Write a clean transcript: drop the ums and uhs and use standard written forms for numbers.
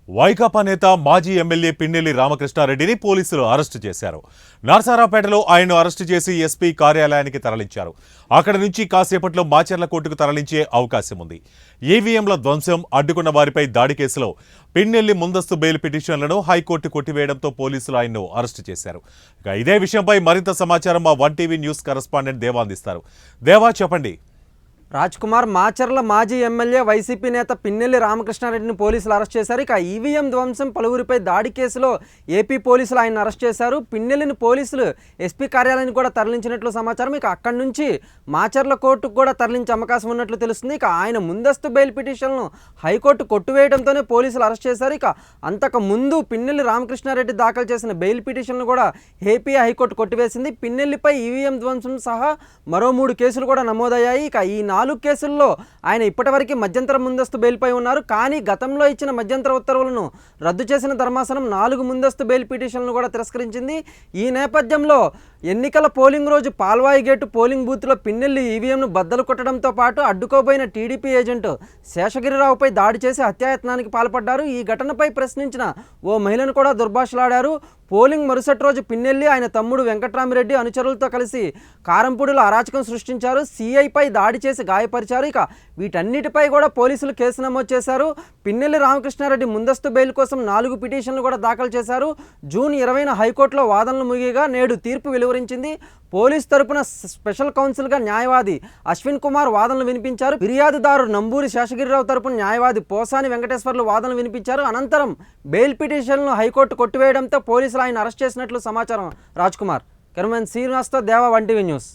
వైకాపా నేత మాజీ ఎమ్మెల్యే పిన్నెల్లి రామకృష్ణారెడ్డిని పోలీసులు అరెస్టు చేశారు. నర్సారావుపేటలో ఆయన్ను అరెస్టు చేసి ఎస్పీ కార్యాలయానికి తరలించారు. అక్కడి నుంచి కాసేపట్లో మాచర్ల కోర్టుకు తరలించే అవకాశం ఉంది. ఈవీఎంల ధ్వంసం, అడ్డుకున్న వారిపై దాడి కేసులో పిన్నెల్లి ముందస్తు బెయిల్ పిటిషన్లను హైకోర్టు కొట్టివేయడంతో పోలీసులు ఆయన్ను అరెస్టు చేశారు. ఇదే విషయంపై మరింత సమాచారం మా 1TV న్యూస్ కరెస్పాండెంట్ దేవా అందిస్తారు. దేవా, చెప్పండి. రాజ్ కుమార్, మాచర్ల మాజీ ఎమ్మెల్యే వైసీపీ నేత పిన్నెల్లి రామకృష్ణారెడ్డిని పోలీసులు అరెస్ట్ చేశారు. ఇక ఈవీఎం ధ్వంసం, పలువురిపై దాడి కేసులో ఏపీ పోలీసులు ఆయన అరెస్ట్ చేశారు. పిన్నెల్లిని పోలీసులు ఎస్పీ కార్యాలయానికి కూడా తరలించినట్లు సమాచారం. ఇక అక్కడి నుంచి మాచర్ల కోర్టుకు కూడా తరలించే అవకాశం ఉన్నట్లు తెలుస్తుంది. ఇక ఆయన ముందస్తు బెయిల్ పిటిషన్ను హైకోర్టు కొట్టివేయడంతోనే పోలీసులు అరెస్ట్ చేశారు. ఇక అంతకు ముందు పిన్నెల్లి రామకృష్ణారెడ్డి దాఖలు చేసిన బెయిల్ పిటిషన్ను కూడా ఏపీ హైకోర్టు కొట్టివేసింది. పిన్నెల్లిపై ఈవీఎం ధ్వంసం సహా మరో 3 కేసులు కూడా నమోదయ్యాయి. ఇక ఈ 4 కేసుల్లో ఆయన ఇప్పటివరకు మధ్యంతర ముందస్తు బెయిల్పై ఉన్నారు. కానీ గతంలో ఇచ్చిన మధ్యంతర ఉత్తర్వులను రద్దు చేసిన ధర్మాసనం 4 ముందస్తు బెయిల్ పిటిషన్లను కూడా తిరస్కరించింది. ఈ నేపథ్యంలో ఎన్నికల పోలింగ్ రోజు పాల్వాయి గేటు పోలింగ్ బూత్లో పిన్నెల్లి ఈవీఎంను బద్దలు కొట్టడంతో పాటు అడ్డుకోబోయిన టీడీపీ ఏజెంట్ శేషగిరిరావుపై దాడి చేసి హత్యాయత్నానికి పాల్పడ్డారు. ఈ ఘటనపై ప్రశ్నించిన ఓ మహిళను కూడా దుర్భాషలాడారు. పోలింగ్ మరుసటి రోజు పిన్నెల్లి, ఆయన తమ్ముడు వెంకట్రామిరెడ్డి అనుచరులతో కలిసి కారంపూడిలో అరాచకం సృష్టించారు. సీఐపై దాడి చేసి గాయపరిచారు. ఇక వీటన్నిటిపై కూడా పోలీసులు కేసు నమోదు చేశారు. పిన్నెల్లి రామకృష్ణారెడ్డి ముందస్తు బెయిల్ కోసం 4 పిటిషన్లు కూడా దాఖలు చేశారు. జూన్ 20న హైకోర్టులో వాదనలు ముగియగా నేడు తీర్పు వెలువరించింది. పోలీస్ తరపున స్పెషల్ కౌన్సిల్గా న్యాయవాది అశ్విన్ కుమార్ వాదనలు వినిపించారు. ఫిర్యాదుదారు నంబూరి శేషగిరిరావు తరపున న్యాయవాది పోసాని వెంకటేశ్వర్లు వాదనలు వినిపించారు. అనంతరం బెయిల్ పిటిషన్లను హైకోర్టు కొట్టివేయడంతో పోలీసులు ఆయన అరెస్ట్ చేసినట్లు సమాచారం. రాజ్ కుమార్, కెమెరామెన్ శ్రీనివాస్తో దేవా, 1TV న్యూస్.